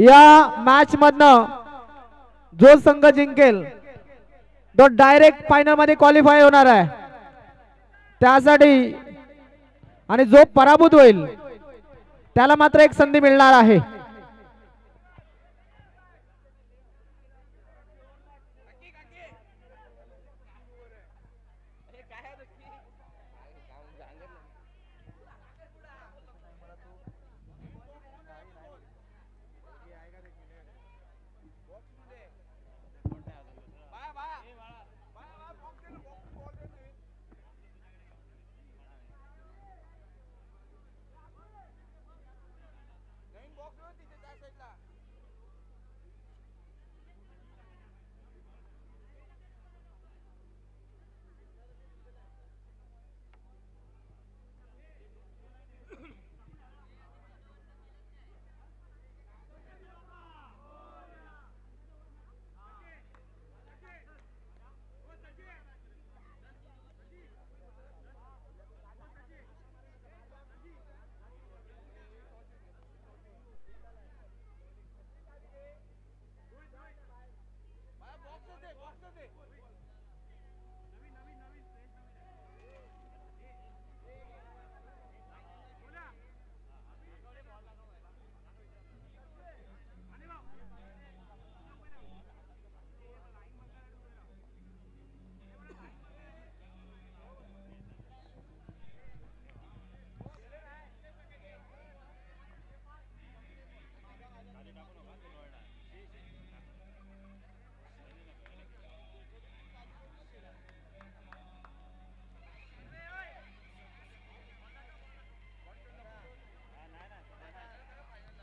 या मॅच मधनं जो संघ जिंकेल तो डायरेक्ट फायनल मध्ये क्वालिफाय होणार आहे. त्यासाठी आणि जो पराभूत होईल त्याला मात्र एक संधी मिळणार आहे.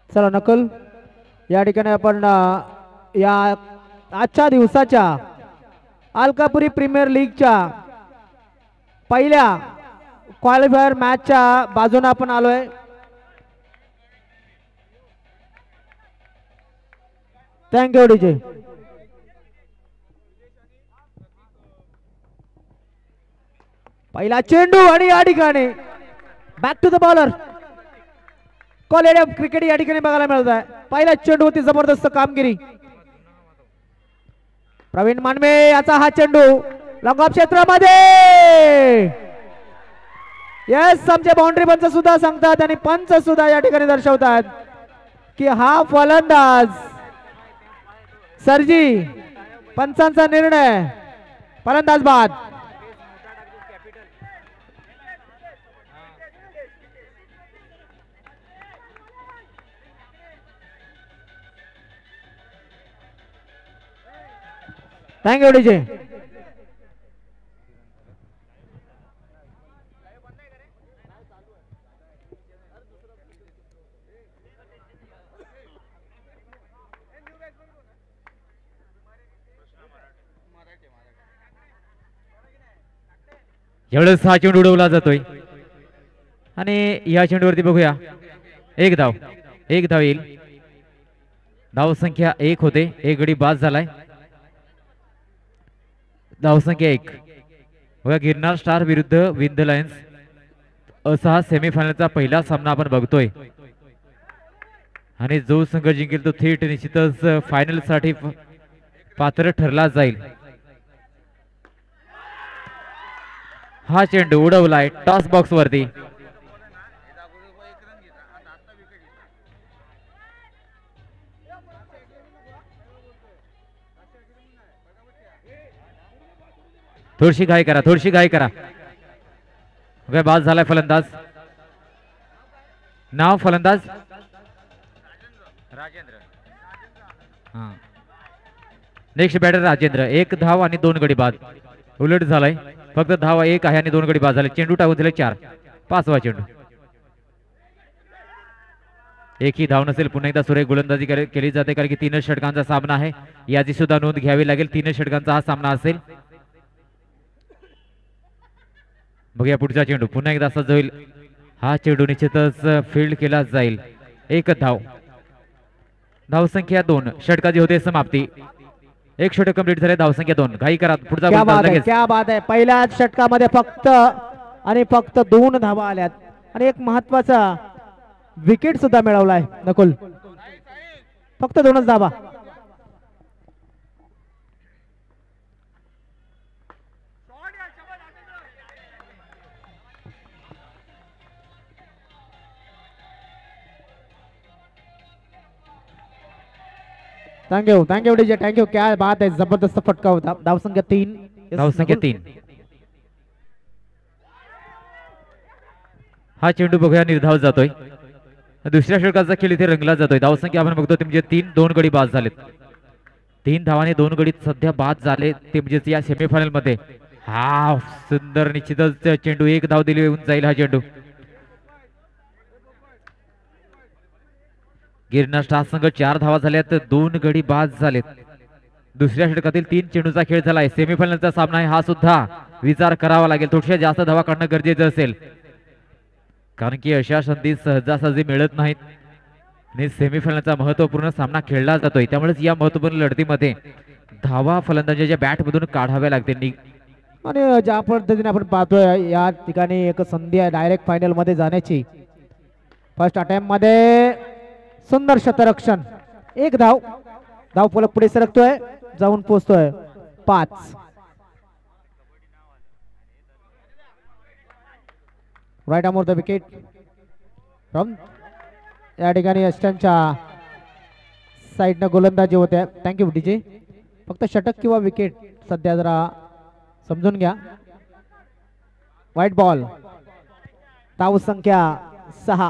चला नकल या ठिकाणी आपण या आजच्या दिवसाच्या अलकापुरी प्रीमियर लीगच्या पहिल्या क्वालिफायर मॅचच्या बाजूने आपण आलोय. Thank you DJ. पहिला चेंडू आणि या ठिकाणी back to the bowler. Quality of cricket या ठिकाणी बघायला मिळत आहे. पहिला चेंडू होती जबरदस्त कामगिरी. प्रवीण मानवे याचा हा चेंडू लॉंग ऑफ क्षेत्रामध्ये. यस आमचे बाउंड्री पंच सुद्धा सांगतात आणि पंच सुद्धा या ठिकाणी दर्शवतात की हा फलंदाज सरजी पंचांचा निर्णय फलंदाज बाद. Thank you DJ. एवढंच हा चेंडू उडवला जातोय आणि या चेंडूवरती बघूया एक धाव येईल. धाव संख्या 1 होते. एक गडी बाद झालाय. धावसंख्या 1. बघा गिरनार स्टार विरुद्ध विंध लायन्स असा हा सेमीफायनलचा पहिला सामना आपण बघतोय आणि जो संघ जिंकेल तो थेट निश्चितच फायनल साठी पात्र ठरला जाईल. हा चेंडू उडवलाय टॉस बॉक्स वरती. थोडीशी घाई करा. बाद झालाय फलंदाज. नाव फलंदाज राजेंद्र. Next batter Rajendra. 1 धाव आणि 2 गडी बाद. उलट झालाय. फक्त धाव 1 आहे आणि 2 गडी बाद झाले. चेंडू टाकून दिले 4. 5वा चेंडू. एकही धाव नसेल. पुन्हा एकदा सुरेख गोलंदाजी केली जाते कारण की 3 षटकांचा सामना आहे. याची सुद्धा नोंद घ्यावी लागेल. 3 षटकांचा हा सामना असेल. बघूया पुढचा चेंडू. पुन्हा एकदा असा होईल. हा चेंडू निश्चितच फील्ड केला जाईल. 1 धाव. धावसंख्या 2. षटकाची होते समाप्ती. 1 षटक कंप्लीट झाले. धावसंख्या 2. घाई करा. पुढचा क्या बात आहे. पहिल्या षटकामध्ये फक्त आणि फक्त 2 धावा आल्यात आणि एक महत्वाचा विकेट सुद्धा मिळवलाय नकुल. फक्त 2च धावा. Thank you DJ, thank you. क्या बात आहे, जबरदस्त फटका होता. धावसंख्या 3. धावसंख्या 3. हा चेंडू बघूया निर्धाव जातोय. दुसऱ्या षटकाचा खेळ इथे रंगला जातोय. धावसंख्या आपण बघतो ते म्हणजे 3. 2 गडी बाद झालेत. 3 धावाने 2 गडी सध्या बाद झाले ते म्हणजे या सेमीफायनल मध्ये. हा सुंदर, निश्चितच चेंडू. 1 धाव दिली येऊन जाईल हा चेंडू. गिरनार स्टार संघ 4 धावा झाल्यात, 2 गडी बाद झालेत. दुसऱ्या षटकातील 3 चेंडूचा खेळ झालाय. सेमीफायनलचा सामना आहे हा सुद्धा. विचार करावा लागेल, थोड्याशा जास्त धावा काढणं गरजेचं असेल, कारण की अशा संधी सहजासहजी मिळत नाहीत आणि सेमीफायनलचा महत्वपूर्ण सामना खेळला जातोय. त्यामुळेच या महत्वपूर्ण लढतीमध्ये धावा फलंदाजाच्या बॅट मधून काढाव्या लागतील. आणि ज्या पद्धतीने आपण पाहतोय या ठिकाणी एक संधी आहे डायरेक्ट फायनल मध्ये जाण्याची. फर्स्ट अटेम्प्ट मध्ये सुंदर शतरक्षण. 1 धाव. धाव फलक पुढे सरकतोय, जाऊन पोहोचतोय 5. Right arm over the wicket from या ठिकाणी अष्टांच्या साईडनं गोलंदाजी होते. Thank you DJ. फक्त षटक किंवा विकेट सध्या जरा समजून घ्या. Wide ball. धाव संख्या 6.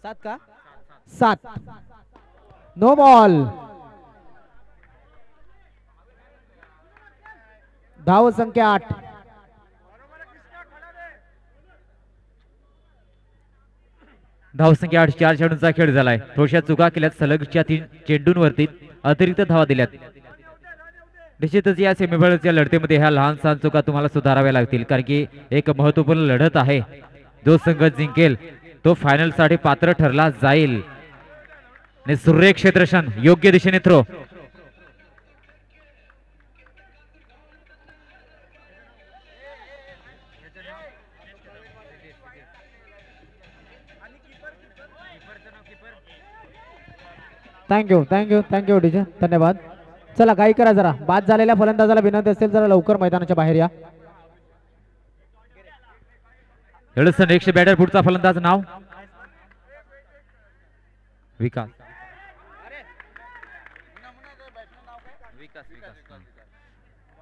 7 का 7. No ball. धाव संख्या 8. धावसंख्या 8. 4 चेंडूंचा खेळ झालाय. थोड्याशा चुका केल्यात सलगच्या 3 चेंडूंवरती अतिरिक्त धावा दिल्यात. निश्चितच या सेमीफायनलच्या लढतीमध्ये ह्या लहान सहान चुका तुम्हाला सुधाराव्या लागतील, कारण की एक महत्वपूर्ण लढत आहे. जो संघ जिंकेल तो फायनल साठी पात्र ठरला जाईल. सुरेख क्षेत्ररक्षण, योग्य दिशेने थ्रो. थँक्यू डीजे, धन्यवाद. चला काही करा, जरा बाद झालेल्या फलंदाजाला विनंती असेल जरा लवकर मैदानाच्या बाहेर या. नेक्स्ट बॅटर पुढचा फलंदाज नाव विकास.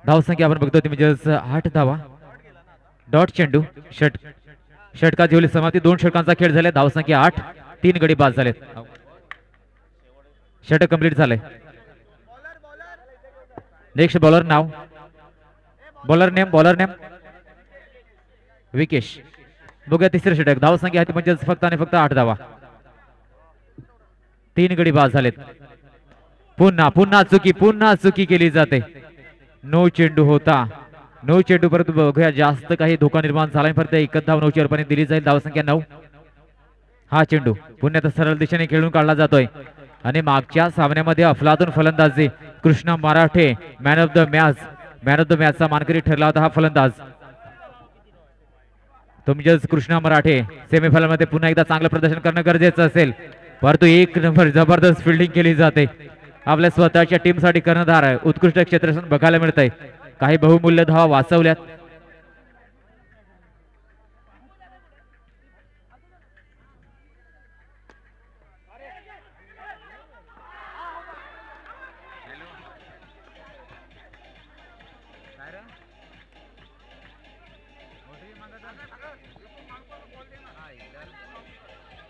धावसंख्या आपण बघतो ती म्हणजे 8 धावा. डॉट चेंडू. षटकाची होईल समाप्ती. 2 षटकांचा खेळ झाला. धावसंख्या 8. 3 गडी बाद झालेत. षटक कंप्लीट झालंय. नेक्स्ट बॉलर नाव. Bowler name Vikesh. बघूया तिसरे षटक. धावसंख्या आहे म्हणजे फक्त आणि फक्त 8 धावा. 3 गडी बाद झालेत. पुन्हा चुकी केली जाते. नो चेंडू होता. नो चेंडू परंतु बघूया जास्त काही धोका निर्माण झाला. फक्त 1 धाव 9 चेंडूपर्यंत दिली जाईल. धावसंख्या 9. हा चेंडू पुन्हा सरळ दिशेने खेळून काढला जातोय आणि मागच्या सामन्यामध्ये अफलातून फलंदाजी कृष्णा मराठे मॅन ऑफ द मॅचचा मानकरी ठरला होता हा फलंदाज. तुमचेच कृष्णा मराठे सेमीफायनल मध्ये पुन्हा एकदा चांगलं प्रदर्शन करणं गरजेचं असेल, परंतु 1 नंबर जबरदस्त फिल्डिंग केली जाते. आपल्या स्वतःच्या टीमसाठी कर्णधार उत्कृष्ट क्षेत्ररक्षण बघायला मिळतंय. काही बहुमूल्य धावा वाचवल्यात.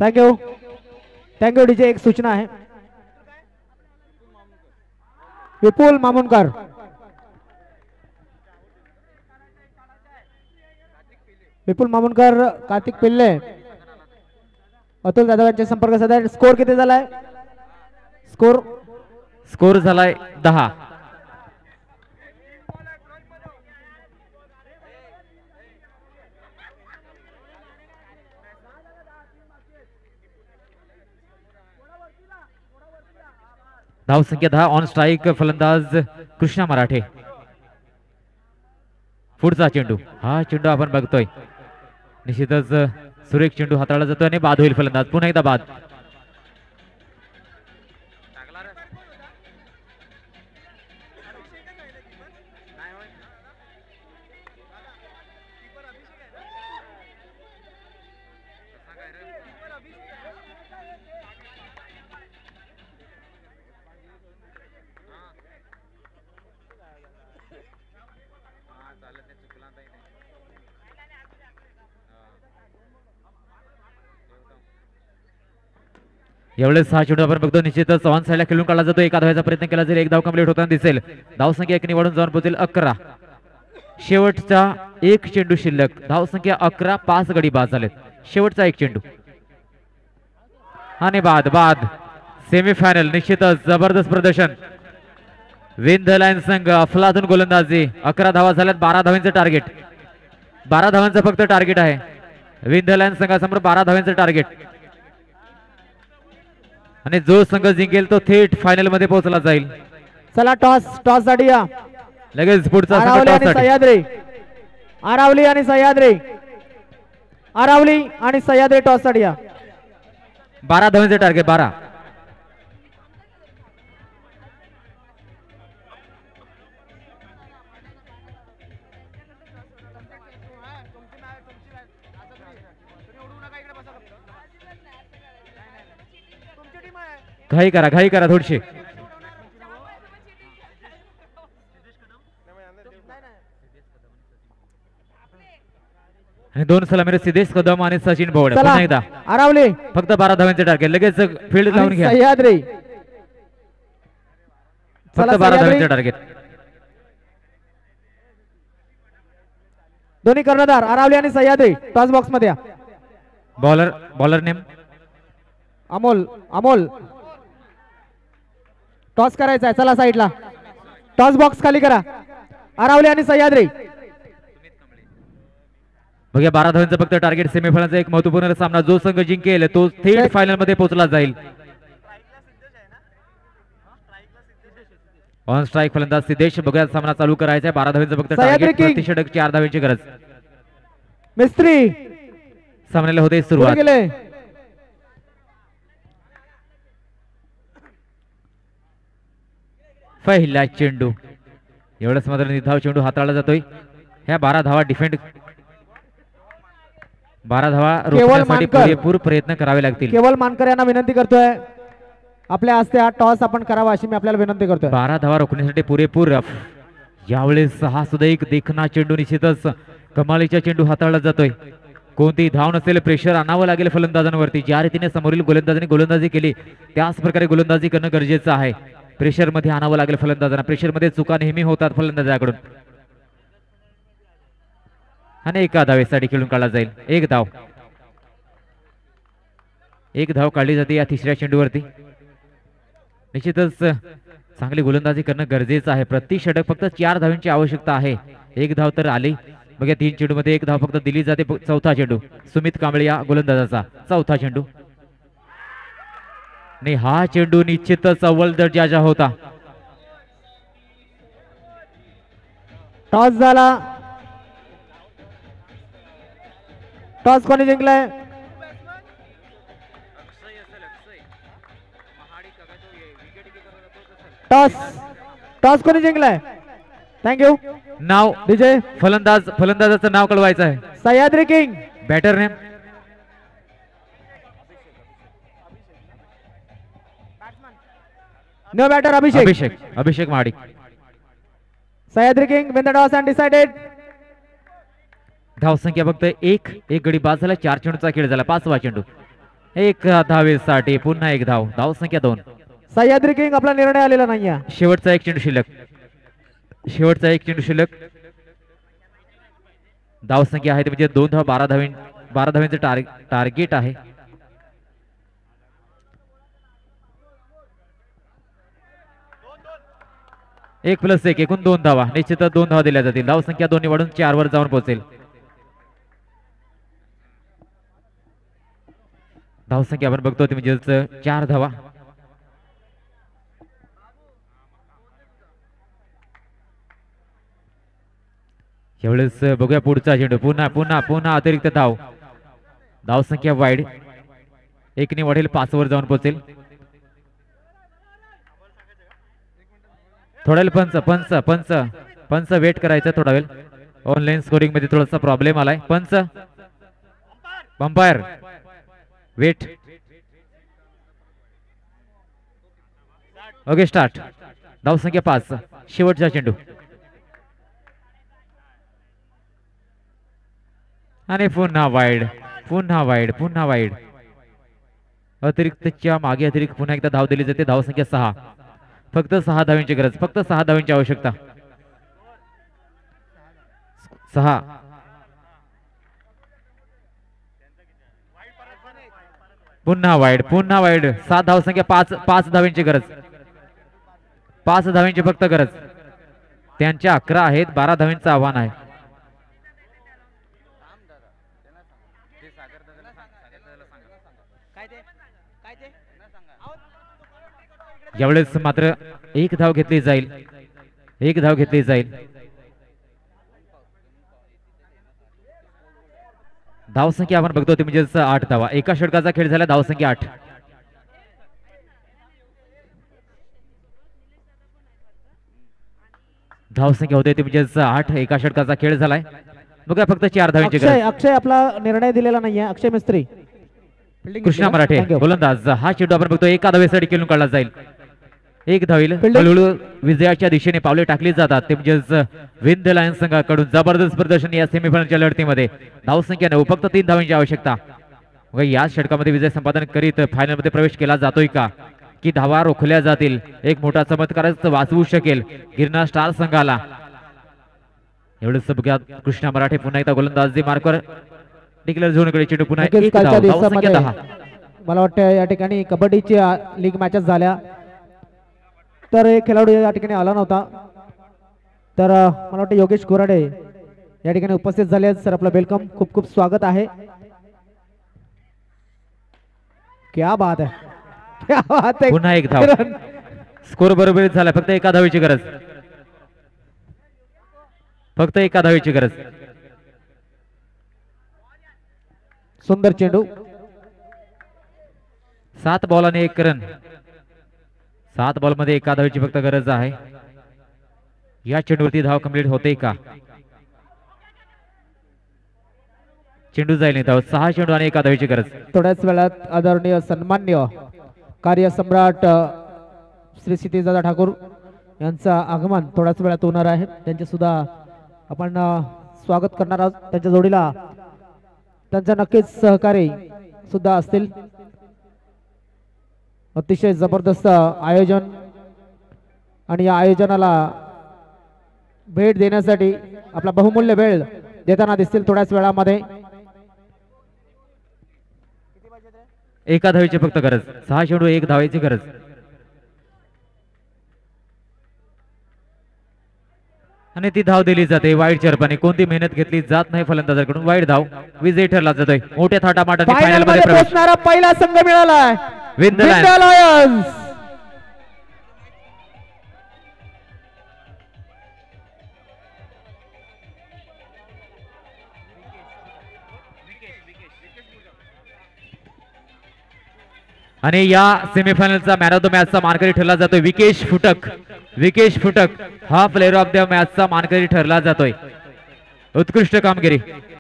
Thank you DJ. एक सूचना आहे. विपुल मामुनकर, कार्तिक पिल्ले, अतुल जाधव यांचे संपर्क साधा. स्कोर किती झालाय? स्कोर झालाय 10. धावसंख्या 10. ऑन स्ट्राइक फलंदाज कृष्णा मराठे. पुढचा चेंडू. हा चेंडू आपण बघतोय निश्चितच सुरेख चेंडू हाताळला जातोय आणि बाद होईल फलंदाज. पुन्हा एकदा बाद. एवढेच 6 चेंडू आपण बघतो. निश्चितच ऑन साईडला खेळून काढला जातो. एका धावाचा प्रयत्न केला जाईल. एक धाव कंप्लीट होताना दिसेल. धावसंख्या 1 निवडून जाऊन पोहोचेल 11. शेवटचा एक चेंडू शिल्लक. धावसंख्या 11. 5 गडी बाद झालेत. शेवटचा एक चेंडू आणि बाद बाद. सेमीफायनल निश्चितच जबरदस्त प्रदर्शन. विन द लाईन संघ अफलातून गोलंदाजी. 11 धावा झाल्यात. 12 धावांचं टार्गेट. 12 धावांचं फक्त टार्गेट आहे विन द लाईन संघासमोर. 12 धावांचं टार्गेट आणि जो संघ जिंकेल तो थेट फायनल मध्ये पोहोचला जाईल. चला टॉस टॉस साठी या. लगेच पुढचा आरावली आणि सह्याद्री. आरावली आणि सह्याद्री. आरावली आणि सह्याद्री टॉस साठी या. 12 धावांचे टार्गेट. 12. घाई करा थोडीशी. आणि 2 सलामीरे सिद्धेश कदम आणि सचिन भोवडे. पुन्हा एकदा आरावली फक्त 12 धावांचे टार्गेट. लगेच फील्ड लावून घ्या. सह्याद्री फक्त 12 धावांचे टार्गेट. दोन्ही कर्णधार आरावली आणि सह्याद्री टॉस बॉक्स मध्ये या. Bowler name Amol. Amol toss करायचा आहे. चला साईडला. टॉस बॉक्स खाली करा. आरावली आणि सह्याद्री. बघा 12 धावांचं फक्त टार्गेट. सेमीफायनलचा एक महत्वपूर्ण सामना. जो संघ जिंकेल तो थेट फायनल मध्ये पोहोचला जाईल. ऑन स्ट्राईक फलंदाज सिद्धेश. बघा सामना चालू करायचा आहे. 12 धावांचं फक्त टार्गेट. प्रति षटक 4 धावांची गरज. मिस्त्री सामन्याला होते सुरुवात. पहिला चेंडू. एवढंच मात्र निधाव चेंडू हाताळला जातोय. ह्या 12 धावा डिफेंड 12 धावा रोखण्यासाठी पुरेपूर प्रयत्न करावे लागतील. केवळ मानकर यांना विनंती करतोय आपल्या हस्ते हा टॉस आपण करावा अशी मी आपल्याला विनंती करतोय. 12 धावा रोखण्यासाठी पुरेपूर. यावेळेस हा सुद्धा एक देखणा चेंडू. निश्चितच कमालीचा चेंडू हाताळला जातोय. कोणती धाव नसेल. प्रेशर आणावं लागेल फलंदाजांवरती. ज्या रीतीने समोरील गोलंदाजांनी गोलंदाजी केली त्याच प्रकारे गोलंदाजी करणं गरजेचं आहे. प्रेशर मध्ये आणावं लागेल फलंदाजांना. प्रेशर मध्ये चुका नेहमी होतात फलंदाजाकडून. आणि एका धावेसाठी खेळून काढला जाईल. एक धाव काढली जाते या तिसऱ्या चेंडूवरती. निश्चितच चांगली गोलंदाजी करणं गरजेचं आहे. प्रति षटक फक्त 4 धावांची आवश्यकता आहे. एक धाव तर आली. मग या 3 चेंडू मध्ये एक धाव फक्त दिली जाते. चौथा चेंडू सुमित कांबळे या गोलंदाजाचा. चौथा चेंडू आणि हा चेंडू निश्चितच अव्वल दर्जाचा होता. टॉस झाला. टॉस कोणी जिंकलाय? टॉस कोणी जिंकलाय? थँक्यू. नाव विजय. फलंदाजाचं नाव कळवायचं आहे. Sahyadri king. Batter name no batter Abhishek Mahadik. Sahyadri king win the toss and decided. धाव संख्या फक्त एक गडी बाद झाला. 4 चेंडूचा खेळ झाला. 5वा चेंडू. एक धावेसाठी पुन्हा एक धाव. धाव संख्या 2. सह्याद्री किंग आपला निर्णय आलेला नाहीये. शेवटचा एक चेंडू शिल्लक. धाव संख्या आहे म्हणजे 2 धाव. 12 धावांचे टार्गेट आहे. एक प्लस एक एकूण 2 धावा. निश्चितच 2 धावा दिल्या जातील. धाव संख्या 2 निवडून 4 वर जाऊन पोहोचेल. धाव संख्या आपण बघतो ती म्हणजे 4 धावा. यावेळेस बघूया पुढचा चेंडू. पुन्हा अतिरिक्त धाव. धाव संख्या वाईड. 1 ने वाढेल. 5 वर जाऊन पोहोचेल. थोडा वेळ पंच वेट करायचा. थोडा वेळ ऑनलाईन स्कोरिंग मध्ये थोडासा प्रॉब्लेम आलाय. Umpire wait. Okay start. धाव संख्या 5. शेवटचा चेंडू आणि पुन्हा वाईड. अतिरिक्तच्या मागे अतिरिक्त पुन्हा एकदा धाव दिली जाते. धावसंख्या 6. फक्त 6 धावांची गरज, फक्त 6 धावांची आवश्यकता. 6. पुन्हा वाईड, पुन्हा वाईड. 7 धावसंख्या. 5 धावांची गरज, 5 धावांची फक्त गरज. त्यांच्या 11 आहेत, 12 धावांचं आव्हान आहे. यावेळेस मात्र 1 धाव घेतली जाईल, 1 धाव घेतली जाईल. धावसंख्या आपण बघतो ती म्हणजेच 8 धावा. एका षटकाचा खेळ झाला, धावसंख्या 8. धावसंख्या होते ती म्हणजेच 8. एका षटकाचा खेळ झालाय. बघा फक्त 4 धावांची गरज. अक्षय आपला निर्णय दिलेला नाहीये. अक्षय मिस्त्री, कृष्णा मराठे गोलंदाज. हा चेंडू आपण बघतो एका धावेसाठी खेळून काढला जाईल. 1 धावेल. हळूहळू विजयाच्या दिशेने पावले टाकली जातात ते म्हणजेच विंध्य लायन्स संघाकडून. जबरदस्त प्रदर्शन या सेमीफायनलच्या लढतीमध्ये. धावसंख्या 9. फक्त 3 धावांची आवश्यकता. या षटकामध्ये विजय संपादन करीत फायनल मध्ये प्रवेश केला जातोय का, की धावा रोखल्या जातील. एक मोठा चमत्कारच वाचवू शकेल गिरनार स्टार संघाला. एवढंच बघा. कृष्णा मराठे पुन्हा एकदा गोलंदाजी मार्कवर डिक्लेअर झोनकडे चेंडू पुन्हा 1 धाव. धावसंख्या 10. मला वाटतं या ठिकाणी कबड्डीच्या लीग मॅचेस झाल्या तर एक खेळाडू या ठिकाणी आला नव्हता. तर मला वाटतं योगेश गोराडे या ठिकाणी उपस्थित झाले आहेत. सर आपलं वेलकम, खूप खूप स्वागत आहे. क्या बात आहे, क्या बात आहे. पुन्हा 1 धाव. स्कोर बरोबरीत झाला. फक्त 1 धावेची गरज, फक्त 1 धावेची गरज. सुंदर चेंडू. 7 बॉल आणि 1 रन. 7 बॉल मध्ये 1 धावेची फक्त गरज आहे. या चेंडूवरती धाव कंप्लीट होते का. चेंडू जाईल नाही. धाव. 6 चेंडू आणि 1 धावेची गरज. थोड्याच वेळात आदरणीय सन्मान्य कार्यसम्राट श्री क्षितिजदादा ठाकूर यांचं आगमन थोड्याच वेळात होणार आहे. त्यांचे सुद्धा आपण स्वागत करणार आहोत. त्यांच्या जोडीला त्यांच्या नक्कीच सहकारी सुद्धा असतील. अतिशय जबरदस्त आयोजन आणि या आयोजनाला भेट देण्यासाठी आपला बहुमूल्य वेळ देताना दिसतील थोड्याच वेळामध्ये. 1 धावेची फक्त गरज. 6 चेंडू 1 धावेची गरज. आणि ती धाव दिली जाते वाईड चरपाने. कोणती मेहनत घेतली जात नाही फलंदाजाकडून. वाईड धाव. विजयी ठरला जातोय. मोठ्या थाटामाटाने फायनल मध्ये पोहोचणारा पहिला संघ मिळाला विंध्य लायन्स. आणि या सेमीफायनलचा मॅन ऑफ द मॅचचा मानकरी ठरला जातोय विकेश फुटक. विकेश फुटक हा प्लेअर ऑफ द मॅचचा मानकरी ठरला जातोय. उत्कृष्ट कामगिरी.